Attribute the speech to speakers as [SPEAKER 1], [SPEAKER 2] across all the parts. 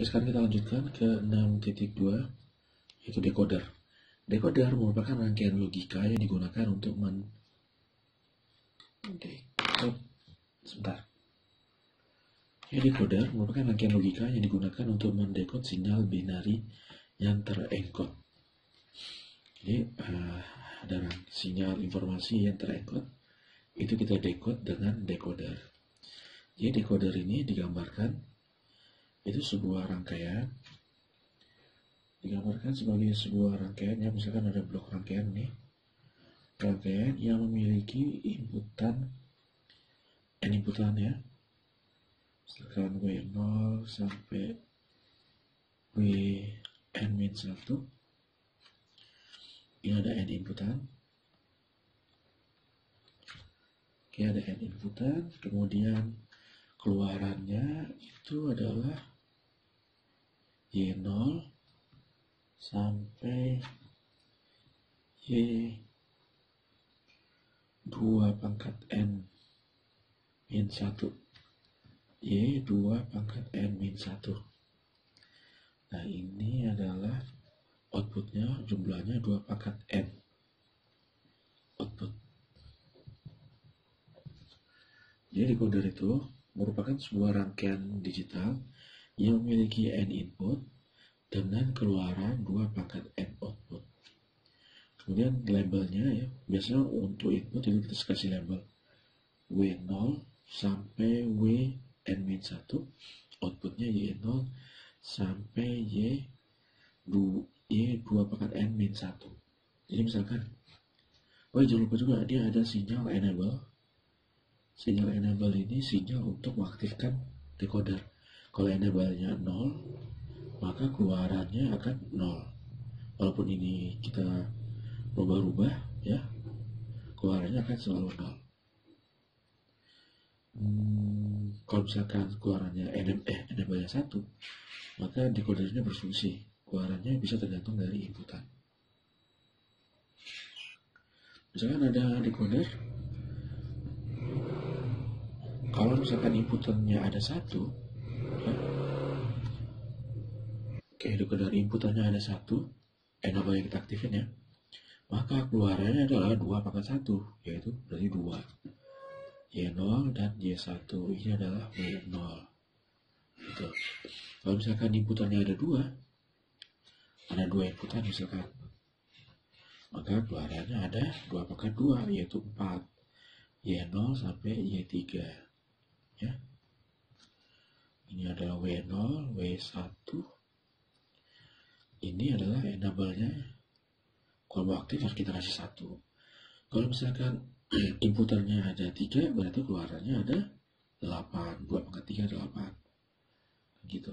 [SPEAKER 1] Oke, sekarang kita lanjutkan ke 6.2, yaitu decoder. Decoder merupakan rangkaian logika yang digunakan untuk decoder merupakan rangkaian logika yang digunakan untuk mendekode sinyal binari yang terencode. Jadi ada sinyal informasi yang terencode, itu kita decode dengan decoder. Jadi decoder ini digambarkan itu sebuah rangkaian, digambarkan sebagai sebuah rangkaian ya, misalkan ada blok rangkaian nih, rangkaian yang memiliki inputan n inputan ya, misalkan W0 sampai Wn-1, ini ada n inputan. Oke, ada n inputan, kemudian keluarannya itu adalah Y0 sampai Y2 pangkat N min 1, Y2 pangkat N min 1. Nah, ini adalah outputnya, jumlahnya 2 pangkat N output. Jadi decoder itu merupakan sebuah rangkaian digital yang memiliki N input dengan keluaran 2 pangkat N output. Kemudian labelnya ya, biasanya untuk input itu kita kasih label W0 sampai Wn-1, outputnya Y0 sampai Y2 pangkat N-1. Jadi misalkan, jangan lupa juga dia ada sinyal enable. Sinyal enable ini sinyal untuk mengaktifkan decoder. Kalau enable-nya 0, maka keluarannya akan 0. Walaupun ini kita rubah-rubah ya, keluarannya akan selalu 0. Kalau misalkan keluarannya enable-nya 1, maka decodernya berfungsi. Keluarannya bisa tergantung dari inputan. Misalkan ada decoder, kalau misalkan inputannya ada 1 ya, decoder inputannya ada 1, enable yang kita aktifin ya, maka keluarannya adalah 2 pangkat 1, yaitu berarti 2. Y0 dan Y1 ini adalah W0 gitu. Kalau misalkan inputannya ada 2 inputan misalkan, maka keluarannya ada 2 pangkat 2, yaitu 4, Y0 sampai Y3 ya. Ini adalah W0, W1, ini adalah enable-nya. Kalau mau aktif harus kita kasih 1. Kalau misalkan inputannya ada 3, berarti keluarannya ada 8, 2 pangkat 3, 8 gitu.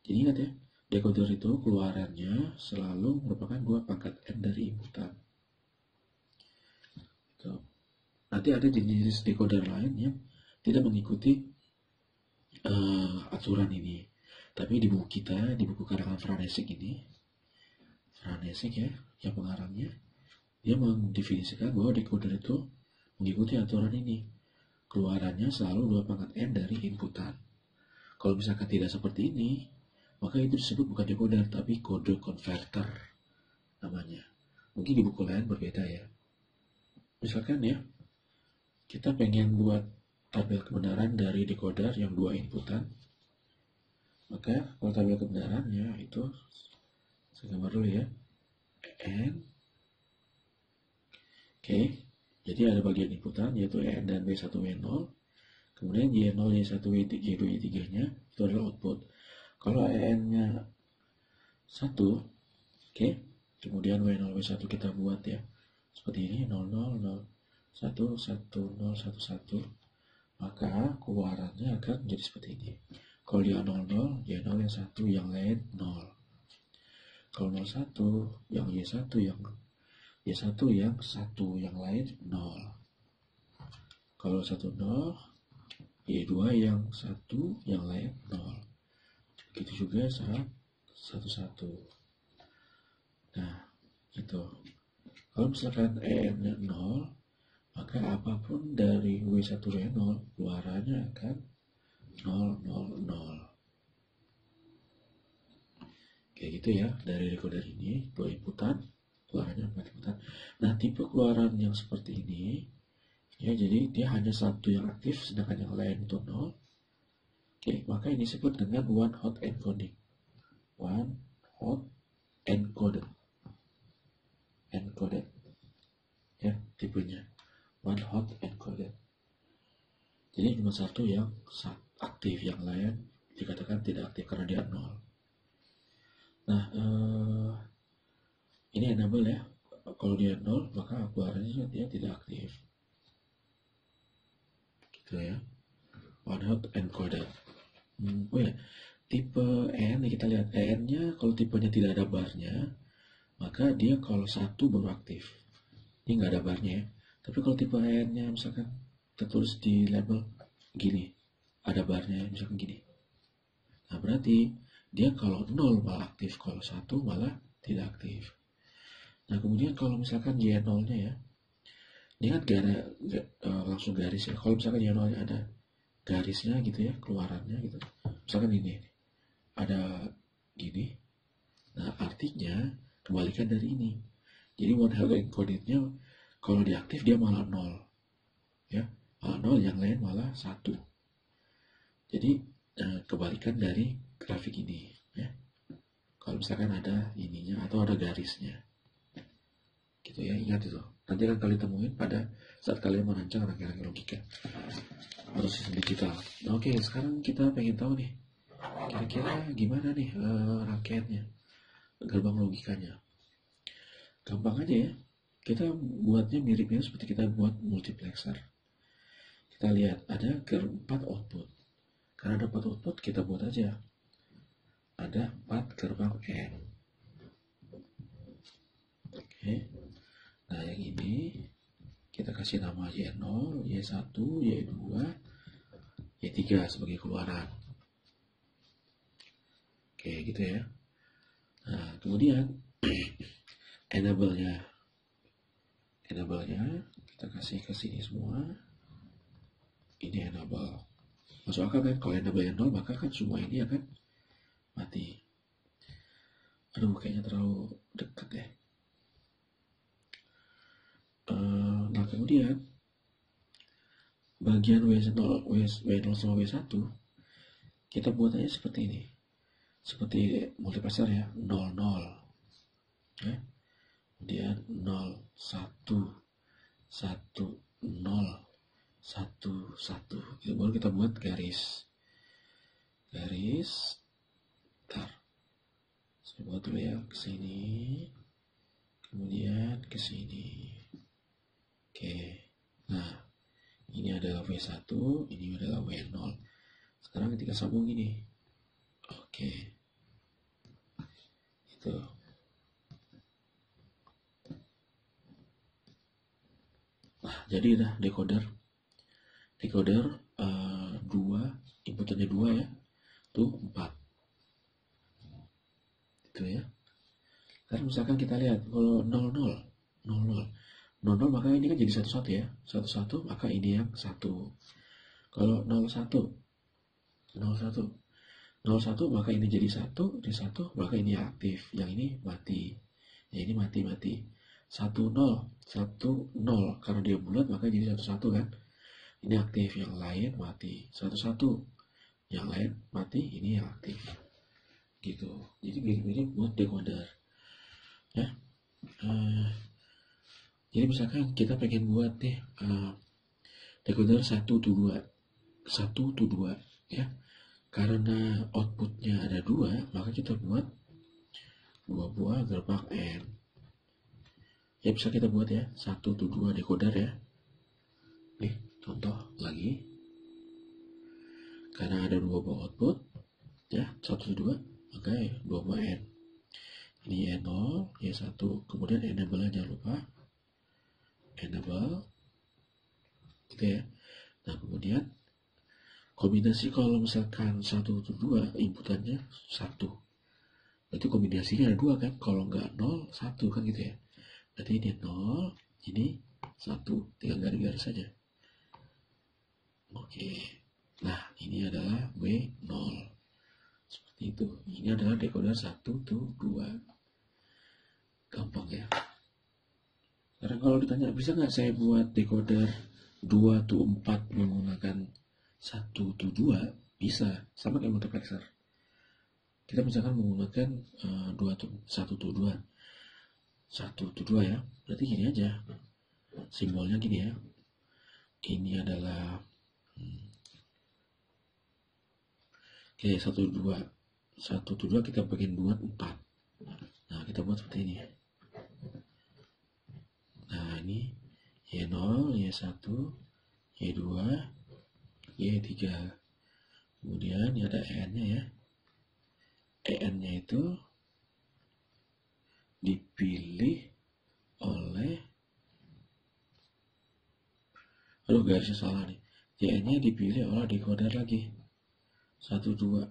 [SPEAKER 1] Jadi ingat ya, decoder itu keluarannya selalu merupakan 2 pangkat N dari inputan gitu. Nanti ada jenis decoder lain yang tidak mengikuti aturan ini, tapi di buku kita, di buku karangan Franesik ini, Franesik ya, yang pengarangnya, dia mendefinisikan bahwa decoder itu mengikuti aturan ini. Keluarannya selalu 2 pangkat N dari inputan. Kalau misalkan tidak seperti ini, maka itu disebut bukan decoder, tapi kode converter namanya. Mungkin di buku lain berbeda ya. Misalkan ya, kita pengen buat tabel kebenaran dari decoder yang 2 inputan, maka kalau tabel kebenarannya itu, saya gambar dulu ya, N. Oke, jadi ada bagian inputan yaitu N dan W1, W0, kemudian Y0, Y1, Y2, Y3 nya itu adalah output. Kalau EN-nya 1, oke, kemudian W0, W1 kita buat ya, seperti ini, 0, 0, 0, 1, 1, 0, 1, 1, maka keluarannya akan menjadi seperti ini. Kalau dia 0, 0, Y0 yang 1, yang lain 0. Kalau 0, 1, yang Y1 yang Y1 yang 1, yang lain 0. Kalau 1, 0, Y2 yang 1, yang lain 0. Begitu juga saat 1, 1. Nah, gitu. Kalau misalkan EN-nya 0, maka apapun dari W1 W0 keluarannya akan 0, 0, 0. kayak gitu ya. Dari decoder ini 2 inputan, keluarannya 4 inputan. Nah, tipe keluaran yang seperti ini ya, jadi dia hanya satu yang aktif sedangkan yang lain itu 0. Oke, maka ini disebut dengan one hot encoding. One hot encoded. Encoded ya, tipenya one hot encoded. Jadi cuma satu yang aktif, yang lain dikatakan tidak aktif karena dia 0. Nah, ini enable ya. Kalau dia 0, maka keluarannya dia tidak aktif. Gitu ya. One hot encoded. Oh ya, tipe N kita lihat EN-nya kalau tipenya tidak ada barnya, maka dia kalau satu baru aktif. Ini nggak ada barnya ya. Tapi kalau tipe EN-nya misalkan tertulis di label gini, ada barnya misalkan gini. Nah, berarti dia kalau 0 malah aktif, kalau 1 malah tidak aktif. Nah, kemudian kalau misalkan Y0-nya ya, ini kan gak ada langsung garis ya. Kalau misalkan Y0-nya ada garisnya gitu ya, keluarannya gitu. Misalkan ini ada gini. Nah, artinya kebalikan dari ini. Jadi one hot encoded-nya kalau diaktif dia malah 0. Ya, malah 0, yang lain malah 1. Jadi kebalikan dari grafik ini ya. Kalau misalkan ada ininya atau ada garisnya. Gitu ya, ingat itu. Nanti akan kalian temuin pada saat kalian merancang rangkaian logika atau sistem digital. Nah, oke, sekarang kita pengen tahu nih, kira-kira gimana nih rangkaiannya, gerbang logikanya. Gampang aja ya, kita buatnya mirip-mirip seperti kita buat multiplexer. Kita lihat ada 4 output. Karena ada 4 output, kita buat aja ada 4 gerbang N. Oke. Nah, yang ini kita kasih nama Y0, Y1, Y2, Y3 sebagai keluaran. Oke, gitu ya. Nah, kemudian enable-nya kita kasih ke sini semua. Ini enable. Masuk akal kan? Kalau enable 0, maka kan semua ini akan mati. Aduh, kayaknya terlalu dekat ya. Nah, kemudian bagian W0 sama W1 kita buat aja seperti ini, seperti multiplexer ya, 00 ya. Kemudian 0 1 1 0 1 1. Itu baru kita buat garis. Ntar saya buat dulu ya, ke sini kemudian ke sini. Oke. Nah, ini adalah W1, ini adalah W0. Sekarang ketika sambung ini. Oke. Itu. Nah, jadi dah decoder 2, inputannya 2 ya. Tuh 4. Itu ya. Sekarang misalkan kita lihat kalau 00 maka ini kan jadi 11 ya. 11 maka ini yang 1. Kalau 01 maka ini jadi 1, ini 1 maka ini aktif, yang ini mati. Ya, ini mati. 10 karena dia bulat maka jadi 11 kan. Ini aktif, yang lain mati. 11 yang lain mati, ini yang aktif. Gitu. Jadi mirip-mirip buat decoder. Ya. Jadi misalkan kita pengen buat nih decoder 1 to 2 ya. Karena outputnya ada 2, maka kita buat 2 buah gerbang N. Ya, bisa kita buat ya 1 to 2 decoder ya. Nih, contoh lagi. Karena ada 2 buah output ya, 1 to 2, maka 2 buah N. Ini Y0, Y1, kemudian enable jangan lupa. Enable gitu ya. Nah, kemudian kombinasi kalau misalkan 1 to 2 inputannya 1, berarti kombinasinya ada 2 kan. Kalau nggak 0, 1 kan gitu ya. Berarti ini 0, ini 1, tinggal garis-garis saja. Oke. Nah, ini adalah W0 seperti itu. Ini adalah decoder 1 to 2. Gampang ya. Karena kalau ditanya bisa nggak saya buat decoder 2 to 4 menggunakan 1 to 2, bisa, sama kayak multiplexer. Kita misalkan menggunakan 1 to 2 ya, berarti gini aja simbolnya gini ya. Ini adalah oke, 1 to 2 kita bagian buat 4. Nah, kita buat seperti ini. Nah, ini Y0, Y1, Y2, Y3. Kemudian ini ada EN-nya ya. EN-nya itu dipilih oleh, garisnya salah nih. EN-nya dipilih oleh decoder lagi. 1, 2.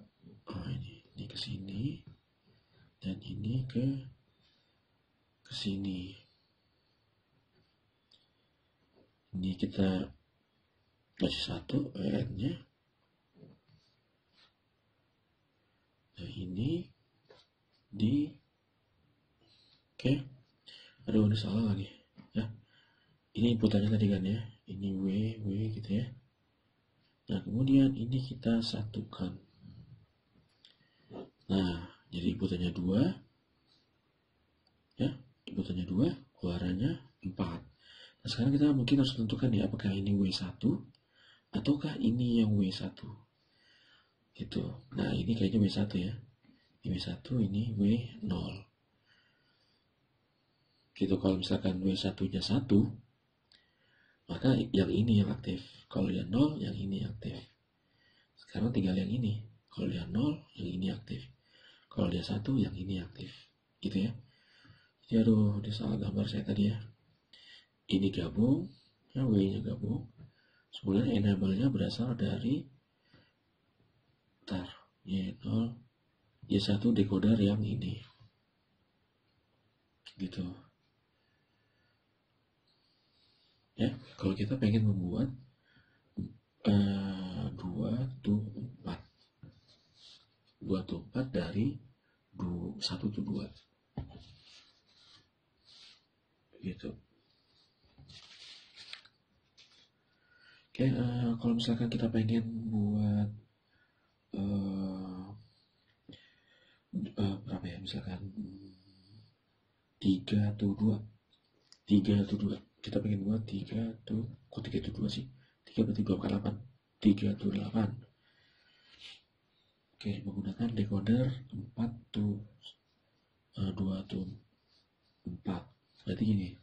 [SPEAKER 1] Oh, ini ke sini dan ini ke sini. Ini kita kasih 1 EN-nya. Nah, ini di oke. Aduh, ini salah lagi ya. Ini inputannya tadi kan ya. Ini W gitu ya. Nah, kemudian ini kita satukan. Nah, jadi inputannya 2 ya. Inputannya 2, keluarannya 4. Nah, sekarang kita mungkin harus tentukan ya, apakah ini W1 ataukah ini yang W1 gitu. Nah, ini kayaknya W1 ya. Ini W1, ini W0 gitu. Kalau misalkan W1-nya 1, maka yang ini yang aktif. Kalau yang 0, yang ini aktif. Sekarang tinggal yang ini. Kalau dia 0, yang ini aktif. Kalau dia 1, yang ini aktif. Gitu ya. Jadi aduh, dia salah gambar saya tadi ya. Ini gabung, ya W-nya gabung. Sebenarnya enable-nya berasal dari Y0, Y1 decoder yang ini. Gitu. Ya, kalau kita pengen membuat 2 to 4 dari 1 to 2 gitu. Oke, kalau misalkan kita pengen buat berapa ya, misalkan 3 to 2 kita pengen buat 3 to 2 sih, 3 berarti 2 kali 8, 3 to 8. Oke, menggunakan decoder 4 to 2 to 4, berarti gini.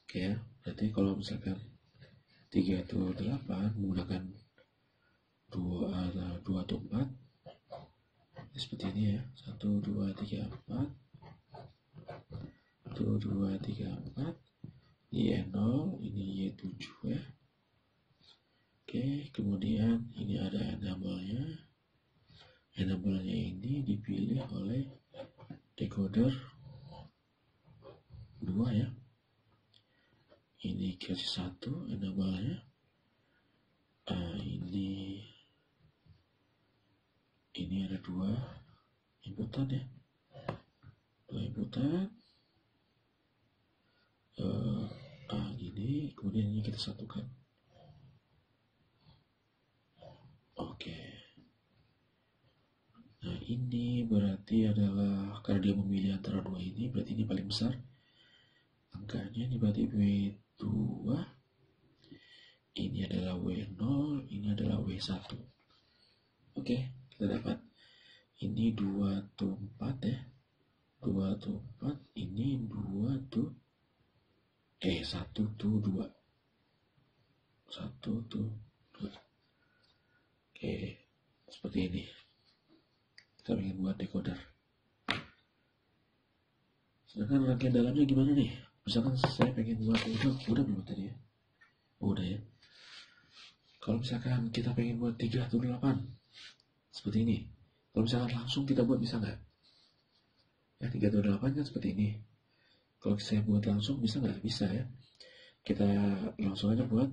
[SPEAKER 1] Oke ya, berarti kalau misalkan 3 to 8 menggunakan 2 to 4 seperti ini ya. 1, 2, 3, 4. 1, 2, 3, 4. Y0, ini Y7 ya. Oke, kemudian ini ada enable-nya. Enable-nya ini dipilih oleh decoder 2 ya. Ini kasih 1 enable-nya. Ini ada 2 inputan ya. 2 inputan. Gini, kemudian ini kita satukan. Oke. Nah, ini berarti adalah, karena dia memilih antara 2 ini, berarti ini paling besar angkanya. Ini berarti W2, ini adalah W0, ini adalah W1. Oke, kita dapat ini 2 to 4 ya. 2 to 4, ini 2 to 1 to 2. 1 to 2. Oke, seperti ini. Kita ingin buat decoder. Sedangkan rangkaian dalamnya gimana nih? Misalkan saya pengen buat, udah belum tadi ya? Udah ya. Kalau misalkan kita pengen buat 3 to 8, seperti ini. Kalau misalkan langsung kita buat bisa nggak? Ya, 3 to 8 kan seperti ini. Kalau saya buat langsung bisa nggak? Bisa ya. Kita langsung aja buat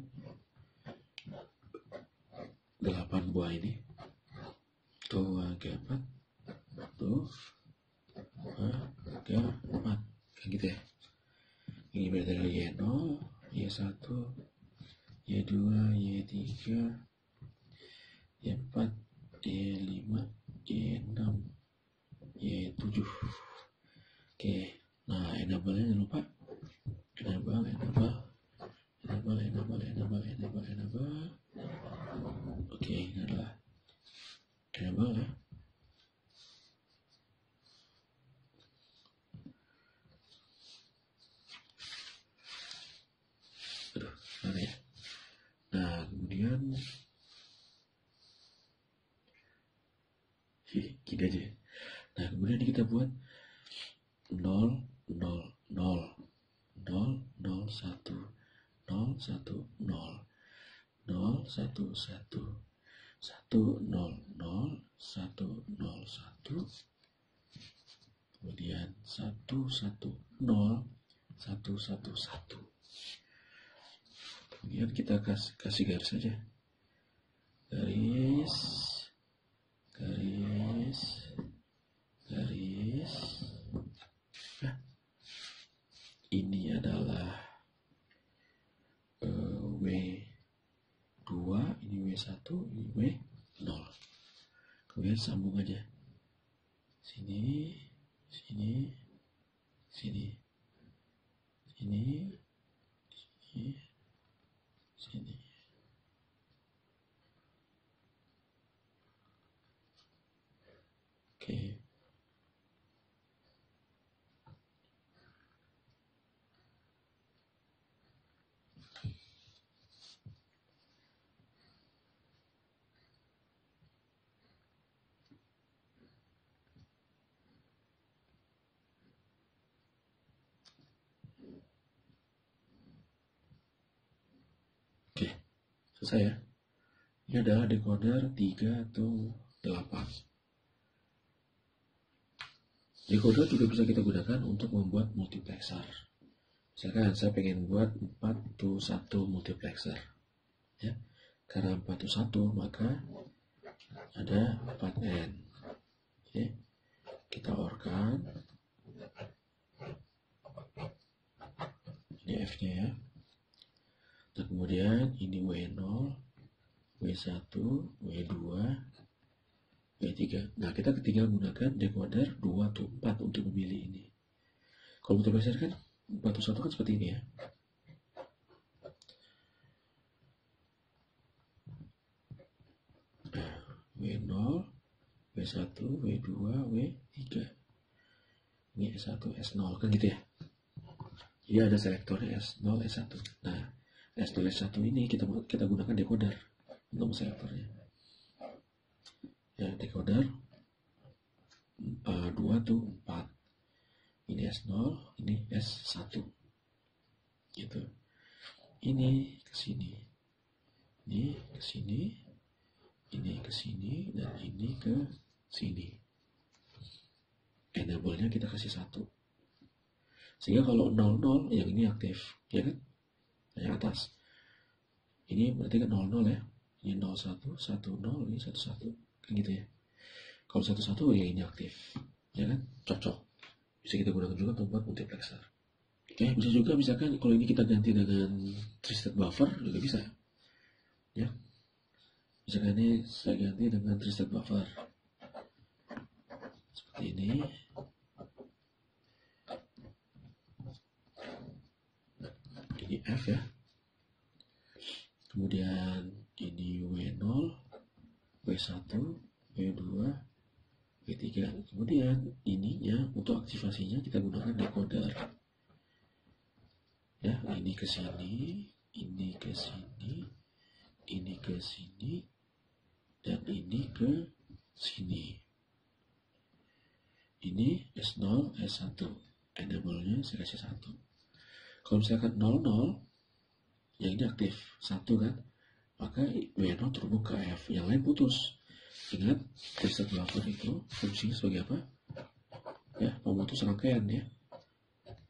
[SPEAKER 1] 8 buah ini. 2, 3, 4, 2, 3, 4, kayak gitu ya. Ini berarti dari Y0, Y1, Y2, Y3, Y4, Y5, Y6, Y7. Oke, nah enable-nya jangan lupa. Enable. Oke, ini adalah enable ya. Aduh, mana ya? Nah, kemudian gini aja. Nah, kemudian ini kita buat 0, 0, 0, 0, 0, 1, 0, 1, 0, 0, 1, 1, 1, 1, 0, 0, 1, 0, 1, kemudian 1, 1, 0, 1, 1, 1. Kemudian kita kasih garis saja. Garis. Nah, ini adalah W2, ini W1, ini W0. Kemudian sambung aja. Sini. Oke. Oke, selesai ya. Ini adalah decoder 3 atau 8. Decoder juga bisa kita gunakan untuk membuat multiplexer. Misalkan saya pengen buat 4-1 multiplexer. Ya. Karena 4-1 maka ada 4N. Oke. Kita OR-kan. Ini F-nya ya. Dan kemudian ini W0, W1, W2, W3. Nah, kita tinggal gunakan decoder 2 atau 4 untuk memilih ini. Kalau multiplexer kan 4-1 kan seperti ini ya. W0, W1, W2, W3. Ini S1, S0 kan gitu ya. Jadi ada selektornya S0, S1. Nah, S0, S1 ini kita gunakan decoder untuk selektornya. Ya, decoder 2 tuh 4. Ini S0, ini S1. Gitu. Ini ke sini. Ini ke sini. Ini ke sini dan ini ke sini. Enable-nya kita kasih 1. Sehingga kalau 00 yang ini aktif, ya kan? Yang atas. Ini berarti kan 00 ya. Ini 01, 10, ini 11. Kan gitu ya. Kalau 11 ya ini aktif. Ya kan? Cocok. Bisa kita gunakan juga untuk buat multiplexer. Oke, bisa juga misalkan kalau ini kita ganti dengan twisted buffer juga bisa. Ya. Misalkan ini saya ganti dengan twisted buffer. Seperti ini. Ini F ya. Kemudian ini W0, W1, W2, W3. Kemudian ininya untuk aktivasinya kita gunakan decoder. Ya, ini ke sini, ini ke sini, ini ke sini, dan ini ke sini. Ini S0, S1. Enable-nya saya kasih 1. Kalau misalkan 00, ya ini aktif 1 kan, maka W0 terbuka F, yang lain putus. Ingat, twisted buffer itu fungsinya sebagai apa? Ya, memutus rangkaian ya.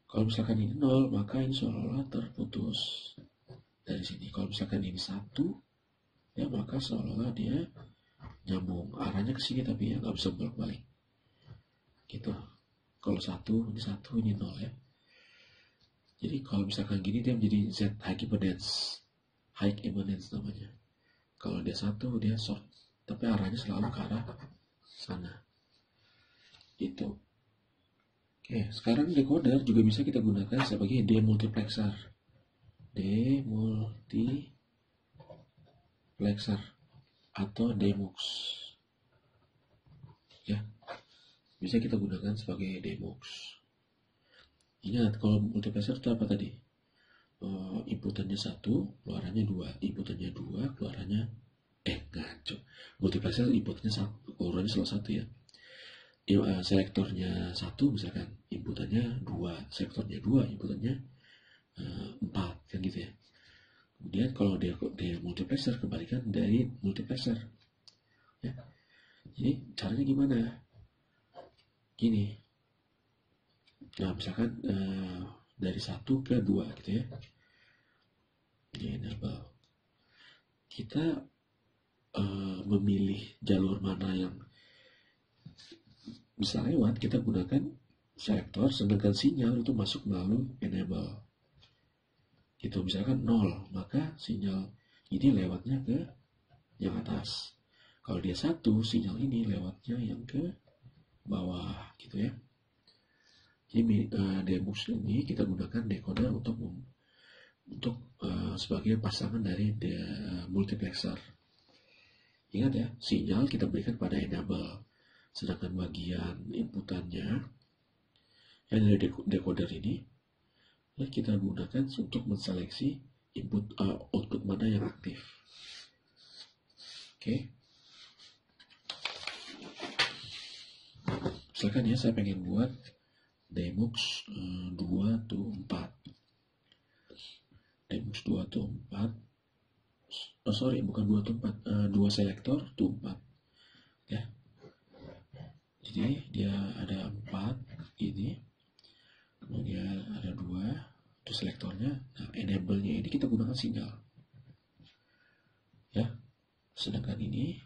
[SPEAKER 1] Kalau misalkan ini 0, maka ini seolah-olah terputus dari sini. Kalau misalkan ini 1, ya maka seolah-olah dia nyambung arahnya ke sini, tapi ya nggak bisa bolak-balik gitu. Kalau satu ini nol ya. Jadi kalau misalkan gini dia menjadi Z high impedance namanya. Kalau dia satu dia short, tapi arahnya selalu ke arah sana. Itu. Oke, sekarang decoder juga bisa kita gunakan sebagai demultiplexer. Demultiplexer atau demux. Ya. Bisa kita gunakan sebagai demux. Ingat, kalau multiplexer itu apa tadi? Inputannya 1, keluarannya 2. Inputannya 2, keluarannya ngaco. Multiplexer inputnya 1, keluarannya selalu 1 ya. Selektornya 1 misalkan, inputannya 2. Selektornya 2, inputannya 4, kan gitu ya. Kemudian kalau dia multiplexer, kebalikan dari multiplexer. Ya. Jadi caranya gimana? Gini. Nah, misalkan dari 1 ke 2 gitu ya. Di enable. Kita memilih jalur mana yang bisa lewat, kita gunakan selektor, sedangkan sinyal itu masuk melalui enable. Gitu, misalkan 0, maka sinyal ini lewatnya ke yang atas. Kalau dia 1, sinyal ini lewatnya yang ke bawah, gitu ya. Jadi demux ini kita gunakan decoder untuk sebagai pasangan dari multiplexer. Ingat ya, sinyal kita berikan pada enable, sedangkan bagian inputannya yang dari decoder ini kita gunakan untuk menseleksi output mana yang aktif. Oke. Misalkan ya saya pengen buat demux 2 to 4. Demux 2 to 4. Bukan 2 to 4, 2 selektor to 4. Ya. Jadi dia ada 4 ini. Kemudian ada 2 itu selektornya. Nah, enable-nya ini kita gunakan sinyal. Ya. Sedangkan ini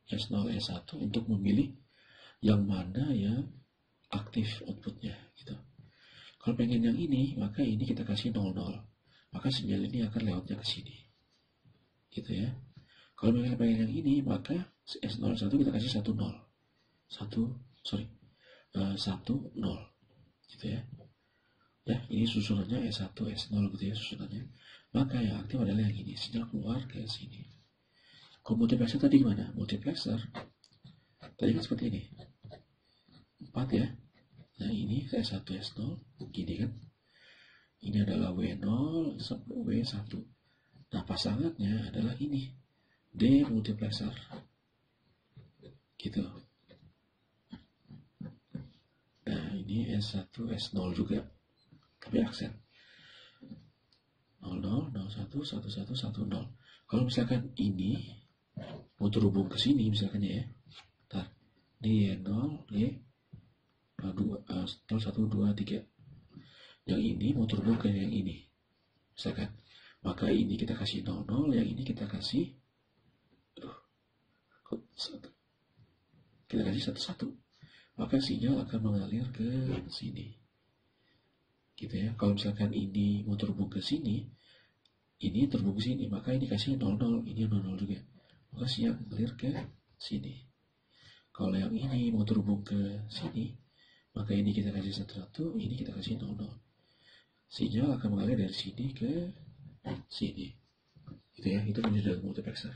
[SPEAKER 1] S0 S1 untuk memilih yang mana yang aktif outputnya gitu. Kalau pengen yang ini, maka ini kita kasih 00. Maka sinyal ini akan lewatnya ke sini. Gitu ya. Kalau pengen yang ini, maka S01 kita kasih 10. 10 0. Gitu ya. Ya, ini susunannya S1 S0 gitu ya susunannya. Maka yang aktif adalah yang ini, sinyal keluar ke sini. Kalau multiplexer tadi gimana? Multiplexer tadi kan seperti ini. 4 ya. Nah ini S1 S0 gini kan. Ini adalah W0 sampai W1. Nah pasangannya adalah ini, demultiplexer. Gitu. Nah ini S1 S0 juga, tapi aksen 00 01 11 10. Kalau misalkan ini mau terhubung ke sini misalkan ya, ntar ini 0 G 0 1 2 3. Yang ini mau terhubung ke yang ini misalkan, maka ini kita kasih 00, yang ini kita kasih kita kasih 11, maka sinyal akan mengalir ke sini gitu ya. Kalau misalkan ini mau terhubung ke sini, ini terhubung ke sini, maka ini kasih 00, ini 00 juga, maka sinyal mengalir ke sini. Kalau yang ini mau terhubung ke sini, maka ini kita kasih 11, ini kita kasih 00. Sinyal akan mengalir dari sini ke sini. Gitu ya, itu menjadi multiplexer.